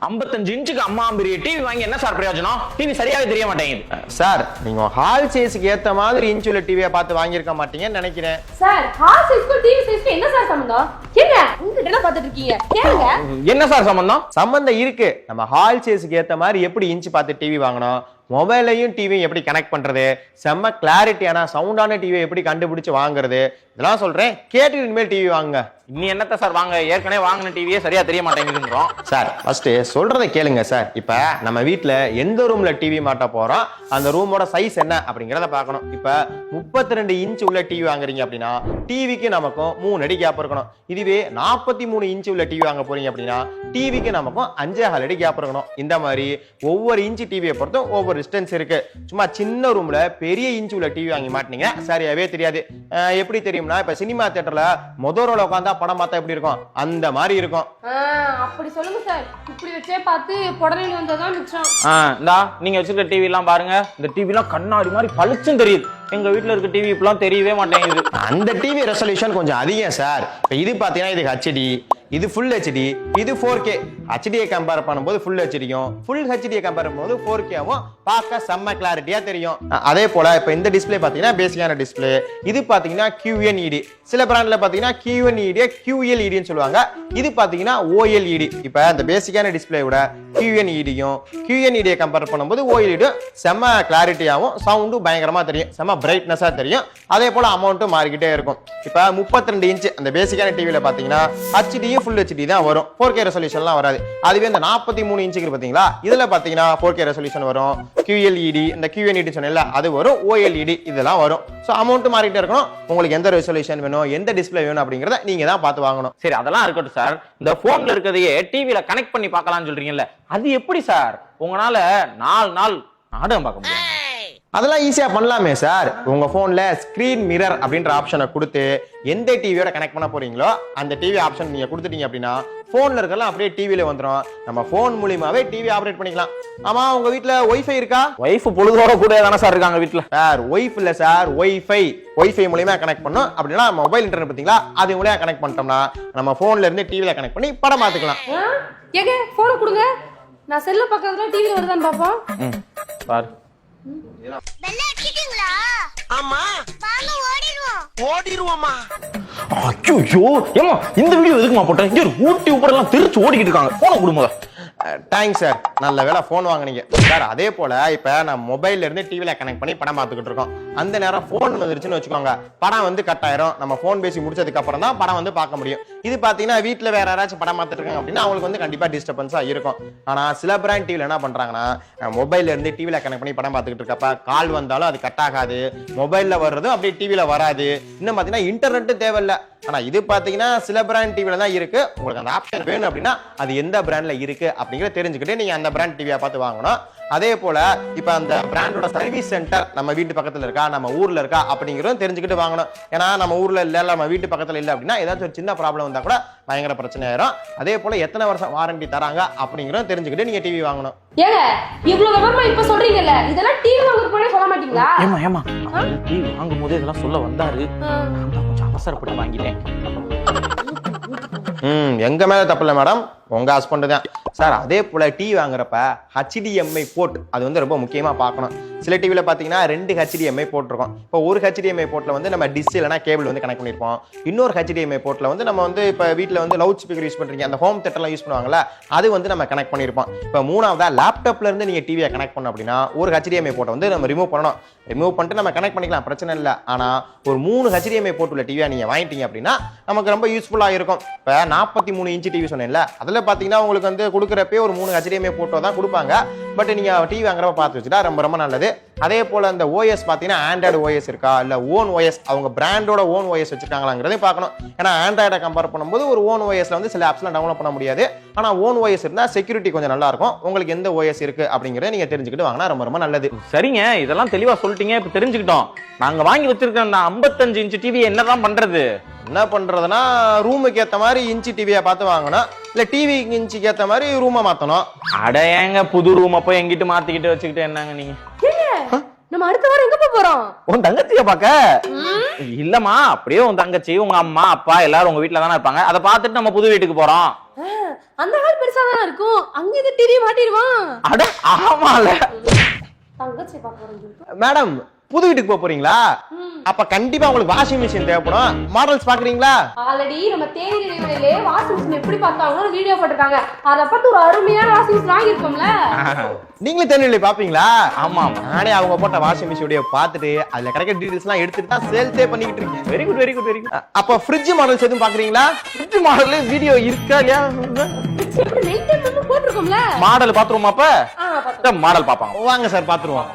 55 இன்ச்சுக்கு அம்மா பெரிய டிவி வாங்கி என்ன சார் பிரயோஜனம்? டிவி சரியாவே தெரிய மாட்டேங்குது. சார் நீங்க ஹால் சைஸ்க்கு ஏத்த மாதிரி இன்ச் உள்ள டிவியை பார்த்து வாங்கியிருக்க மாட்டீங்கன்னு நினைக்கிறேன். சார் ஹால் சைஸ்க்கு டிவி சைஸ்க்கு என்ன சார் சம்பந்தம்? என்ன உங்ககிட்ட என்ன பார்த்துட்டு இருக்கீங்க? கேளுங்க. என்ன சார் சம்பந்தம்? சம்பந்தம் இருக்கு. நம்ம ஹால் சைஸ்க்கு ஏத்த மாதிரி எப்படி இன்ச் பார்த்து டிவி வாங்கணும், மொபைலையும் டிவியும் எப்படி கனெக்ட் பண்றது, செம்ம கிளாரிட்டியான சவுண்டான டிவியை எப்படி கண்டுபிடிச்சு வாங்குறது, இதெல்லாம் சொல்றேன். கேட்டு இனிமேல் டிவி வாங்குங்க. நீ என்னத்த சார் வாங்க? ஏற்கனவே வாங்கின டிவியே சரியா தெரிய மாட்டேங்குதுன்றோம். சார் ஃபர்ஸ்ட் சொல்றதை கேளுங்க சார். இப்ப நம்ம வீட்டுல எந்த ரூம்ல டிவி மாட்ட போறோம், அந்த ரூமோட சைஸ் என்ன அப்படிங்கறத பார்க்கணும். இப்ப 32 இன்ச் உள்ள டிவி வாங்குறீங்க அப்படின்னா டிவிக்கு நமக்கும் 3 அடி கேப் இருக்கணும். இதுவே 43 இன்ச் உள்ள டிவி வாங்க போறீங்க அப்படின்னா டிவிக்கு நமக்கும் 5.5 அடி கேப் இருக்கணும். இந்த மாதிரி ஒவ்வொரு இன்ச் டிவியை பொறுத்தும் ஒவ்வொரு டிஸ்டன்ஸ் இருக்கு. சும்மா சின்ன ரூம்ல பெரிய இன்ச் உள்ள டிவி வாங்கி மாட்டீங்க சரியாவே தெரியாது. எப்படி தெரியும்னா, இப்ப சினிமா தியேட்டர்ல முதல்ல உட்காந்தா படம் பார்த்தா எப்படி இருக்கும், அந்த மாதிரி இருக்கும். அப்படி சொல்லுங்க சார். இப்படி வச்சே பார்த்து புடனையில வந்ததான் மிச்சம். இந்தா நீங்க வச்சிருக்க டிவி எல்லாம் பாருங்க. இந்த டிவி எல்லாம் கண்ணாடி மாதிரி பளிச்சுன்னு தெரியுது. எங்க வீட்டுல இருக்க டிவி இப்பெல்லாம் தெரியவே மாட்டேங்குது. அந்த டிவி ரெசல்யூஷன் கொஞ்சம் அதிகம் சார். இப்ப இது பாத்தீங்கன்னா இது ஹெச்டி, இது ஃபுல் ஹெச்டி, இது 4K. ஹெச்டியை கம்பேர் பண்ணும்போது ஃபுல் ஹெச்டியும், ஃபுல் ஹெச்டியை கம்பேர் பண்ணும்போது 4Kவும் பார்க்க செம்ம கிளாரிட்டியா தெரியும். அதே போல இப்ப இந்த டிஸ்பிளே பாத்தீங்கன்னா பேசிக்கான டிஸ்பிளே. இது பாத்தீங்கன்னா QNED. சில பிராண்ட்ல பாத்தீங்கன்னா QNED QLEDன்னு சொல்லுவாங்க. இது பாத்தீங்கன்னா OLED. இப்ப இந்த பேசிக்கான டிஸ்பிளே விட QNEDயும் QNEDயை கம்பேர் பண்ணும்போது OLED செம்ம கிளாரிட்டியாவும் சவுண்டும் பயங்கரமா தெரியும், செம்ம பிரைட்னஸா தெரியும். அதே போல அமௌண்ட்டும் மாறிக்கிட்டே இருக்கும். இப்ப 32 இன்ச் அந்த பேசிக்கான டிவில பாத்தீங்கன்னா ஹெச்டியும் ஃபுல் ஹெச்டி தான் வரும், 4K ரெசல்யூஷன்லாம் வராது. அதுவே இந்த 43 இன்ச்சுக்கு பாத்தீங்களா, இதுல பாத்தீங்கன்னா 4K ரெசல்யூஷன் வரும், QLED இந்த QNED சொன்னேன்ல அது வரும், OLED இதெல்லாம் வரும். சோ அமௌண்ட் மாறிக்கிட்டே இருக்கணும். உங்களுக்கு எந்த ரெசல்யூஷன் வேணும், எந்த டிஸ்பிளே வேணும் அப்படிங்கறத நீங்க தான் பார்த்து வாங்கணும். சரி அதெல்லாம் இருக்கட்டும் சார். இந்த போன்ல இருக்கிறதையே டிவில கனெக்ட் பண்ணி பார்க்கலாம்னு சொல்றீங்கல்ல, அது எப்படி சார் உங்களால 4 நாள் நாடகம் பார்க்க முடியும்? அதெல்லாம் ஈஸியா பண்ணலாமே சார். உங்க போன்ல ஸ்கிரீன் மிரர் அப்படின்ற ஆப்ஷனை கொடுத்து எந்த டிவியோட கனெக்ட் பண்ண போறீங்களோ அந்த டிவி ஆப்ஷன் நீங்க கொடுத்துட்டீங்க அப்படின்னா போன்ல இருக்கலாம் அப்படியே டிவில வந்துடும். நம்ம போன் மூலியமாவே டிவி ஆபரேட் பண்ணிக்கலாம். ஆமா உங்க வீட்டுல ஒய்ஃபை இருக்கா? ஒய்ஃப் பொழுதோட கூட தானே சார் இருக்காங்க வீட்டுல. சார் ஒய்ஃப் இல்ல சார், ஒய்ஃபை மூலியமா கனெக்ட் பண்ணும். அப்படின்னா மொபைல் இன்டர்நெட் பாத்தீங்களா, அது மூலியமா கனெக்ட் பண்ணிட்டோம்னா நம்ம போன்ல இருந்து டிவில கனெக்ட் பண்ணி படம் பார்த்துக்கலாம். ஏங்க போனை கொடுங்க, நான் செல்ல பக்கத்துல டிவி வருதான்னு பாப்போம். பாரு பெல்ல அடிச்சிட்டீங்களா? ஆமா வாங்க ஓடிடுவோமா? ஐயோ ஏமா இந்த வீடியோ எதுக்குமா போட்டேன்? இங்க ஊட்டி உப்பரெல்லாம் தெரிச்சு ஓடிக்கிட்டு இருக்காங்க. போன கொடுங்க. தேங்க்ஸ் சார், நல்ல வேலை போன் வாங்குனீங்க சார். அதே போல இப்ப நான் மொபைல்ல இருந்து டிவில கனெக்ட் பண்ணி படம் பார்த்துக்கிட்டு இருக்கோம். அந்த நேரம் போன் வந்துருச்சுன்னு வச்சுக்கோங்க, படம் வந்து கட் ஆயிரும். நம்ம போன் பேசி முடிச்சதுக்கு அப்புறம் தான் படம் வந்து பார்க்க முடியும். இது பாத்தீங்கன்னா வீட்டுல வேற யாராச்சும் படம் பார்த்துட்டு இருக்காங்க அப்படின்னா அவங்களுக்கு வந்து கண்டிப்பா டிஸ்டர்பன்ஸா இருக்கும். ஆனா சில பிராண்ட் டிவில என்ன பண்றாங்கன்னா, மொபைல்ல இருந்து டிவில கனெக்ட் பண்ணி படம் பார்த்துக்கிட்டு இருக்கப்ப கால் வந்தாலும் அது கட் ஆகாது, மொபைல்ல வர்றதும் அப்படியே டிவில வராது. இன்னும் பாத்தீங்கன்னா இன்டர்நெட் தேவையில்ல. ஆனா இது பாத்தீங்கன்னா சில பிராண்ட் டிவில தான் இருக்கு. உங்களுக்கு அந்த ஆப்ஷன் வேணும் அப்படின்னா அது எந்த பிராண்ட்ல இருக்கு அப்படிங்கறத தெரிஞ்சுக்கிட்டு நீங்க அந்த பிராண்ட் டிவியை பார்த்து வாங்கணும். அதே போல இப்ப அந்த பிராண்டோட சர்வீஸ் சென்டர் நம்ம வீட்டு பக்கத்துல இருக்கா, நம்ம ஊர்ல இருக்கா அப்படிங்கறதும் தெரிஞ்சுக்கிட்டு வாங்கணும். ஏன்னா நம்ம ஊர்ல இல்ல, நம்ம வீட்டு பக்கத்துல இல்ல அப்படின்னா ஏதாச்சும் ஒரு சின்ன ப்ராப்ளம் வந்தா கூட பயங்கர பிரச்சனை ஆயிரும். அதே போல எத்தனை வருஷம் வாரண்டி தராங்க அப்படிங்கறதும் தெரிஞ்சுக்கிட்டு நீங்க டிவி வாங்கணும். ஏங்க இவ்வளவு விவரமா இப்ப சொல்றீங்கல்ல, இதெல்லாம் டிவி வாங்குற போய் சொல்ல மாட்டீங்களா? ஏமா டிவி வாங்கும் போது இதெல்லாம் சொல்ல வந்தாரு, கொஞ்சம் அவசரப்பட்டு வாங்கிட்டேன். எங்க மேல தப்பு இல்ல மேடம், உங்க ஹஸ்பண்ட் தான் சார். அதே போல டிவி வாங்குறப்ப HDMI போர்ட் அது வந்து ரொம்ப முக்கியமா பார்க்கணும். சில டிவில பாத்தீங்கன்னா 2 HDMI போர்ட் இருக்கும். இப்போ ஒரு HDMI போர்ட்ல வந்து நம்ம டிஷ் இல்லனா கேபிள் வந்து கனெக்ட் பண்ணிருப்போம். இன்னொரு HDMI போர்ட்ல வந்து நம்ம வந்து இப்ப வீட்ல வந்து லவுட் ஸ்பீக்கர் யூஸ் பண்றீங்க, அந்த ஹோம் தியேட்டர்லாம் யூஸ் பண்ணுவாங்கல்ல, அது வந்து நம்ம கனெக்ட் பண்ணிருப்போம். இப்போ மூணாவதா லேப்டாப்ல இருந்து நீங்க டிவியை கனெக்ட் பண்ணணும் அப்படின்னா ஒரு HDMI போர்ட்டை வந்து நம்ம ரிமூவ் பண்ணணும். ரிமூவ் பண்ணிட்டு நம்ம கனெக்ட் பண்ணிக்கலாம், பிரச்சனை இல்லை. ஆனா ஒரு 3 HDMI போர்ட் உள்ள டிவியா நீங்க வாங்கிட்டீங்க அப்படின்னா நமக்கு ரொம்ப யூஸ்ஃபுல்லா இருக்கும். இப்ப 43 இன்ச் டிவி சொன்னேன்ல, அதுல பாத்தீங்கன்னா உங்களுக்கு வந்து கொடுக்குறப்பே ஒரு 3 HDMI போர்ட்டோ தான் கொடுப்பாங்க. பட் நீங்க டிவி வாங்குறப்ப பார்த்து வச்சுட்டா ரொம்ப ரொம்ப நல்லது. அதே போல அந்த OS பாத்தீங்கன்னா ஆண்ட்ராய்டு OS இருக்கா இல்ல ஓன் OS, அவங்க பிராண்டோட ஓன் OS வச்சிருக்காங்களாங்கிறதையும் பார்க்கணும். ஏன்னா ஆண்ட்ராய்டை கம்பேர் பண்ணும்போது ஒரு ஓன் OSல வந்து சில ஆப்ஸ்லாம் டவுன்லோட் பண்ண முடியாது. ஆனா ஓன் OS இருந்தா செக்யூரிட்டி கொஞ்சம் நல்லா இருக்கும். உங்களுக்கு எந்த OS இருக்கு அப்படிங்கறத நீங்க தெரிஞ்சுக்கிட்டு வாங்கினா ரொம்ப ரொம்ப நல்லது. சரிங்க, இதெல்லாம் தெளிவா சொல்லிட்டீங்க, இப்ப தெரிஞ்சுக்கிட்டோம். நாங்க வாங்கி வச்சிருக்க அந்த 55 இன்ச் டிவி என்னதான் பண்றது? என்ன பண்றதுன்னா ரூமுக்கு ஏத்த மாதிரி இன்ச் டிவியை பார்த்து வாங்கணும், இல்ல டிவி இன்ச்சுக்கு ஏத்த மாதிரி ரூமை மாத்தணும். அட ஏங்க புது ரூம் போய் எங்கிட்டு மாத்திக்கிட்டு வச்சுக்கிட்டு என்னங்க நீங்க? நம்ம அடுத்த வாரம் எங்க போக போறோம்? உன் தங்கச்சிய பாக்க? இல்லம்மா, அப்படியே உன் தங்கச்சி உங்க அம்மா அப்பா எல்லாரும் உங்க வீட்டுல தானே இருப்பாங்க. அதை பார்த்துட்டு நம்ம புது வீட்டுக்கு போறோம். அந்த ஹால் பெருசா தானே இருக்கும், அங்க இது டிவி மாட்டிடுவான். அட ஆமால. தங்கச்சி பார்க்க போறோம். மேடம் புது வீட்டுக்கு போக போறீங்களா? அப்ப கண்டிப்பா உங்களுக்கு வாஷிங் மிஷின் தேவைப்படும். மாடல்ஸ் பாக்குறீங்களா? ஆல்ரெடி நம்ம தேனி ரேடியோல வாஷிங் மிஷின் எப்படி பார்த்தாங்களோ வீடியோ போட்டுருக்காங்க. அத பார்த்து ஒரு அருமையான வாஷிங் மிஷின் வாங்கிருக்கோம்ல. நீங்களும் தேனில பாப்பீங்களா? ஆமா, நானே அவங்க போட்ட வாஷிங் மிஷின் வீடியோ பார்த்துட்டு அதுல கிடைக்கிற டீடைல்ஸ் எல்லாம் எடுத்துட்டு தான் சேல்ஸே பண்ணிட்டு இருக்கேன். Very good very good very good. அப்ப ஃப்ரிட்ஜ் மாடல்ஸ் எதுவும் பாக்குறீங்களா? ஃப்ரிட்ஜ் மாடல்ல வீடியோ இருக்கா இல்லையா? நைட் டைம் போட்டுருக்கோம்ல. மாடல் பாத்துருவோமா? அப்ப பாத்துறோம். மாடல் பாப்பாங்க. வாங்க சார் பாத்துருவோம்.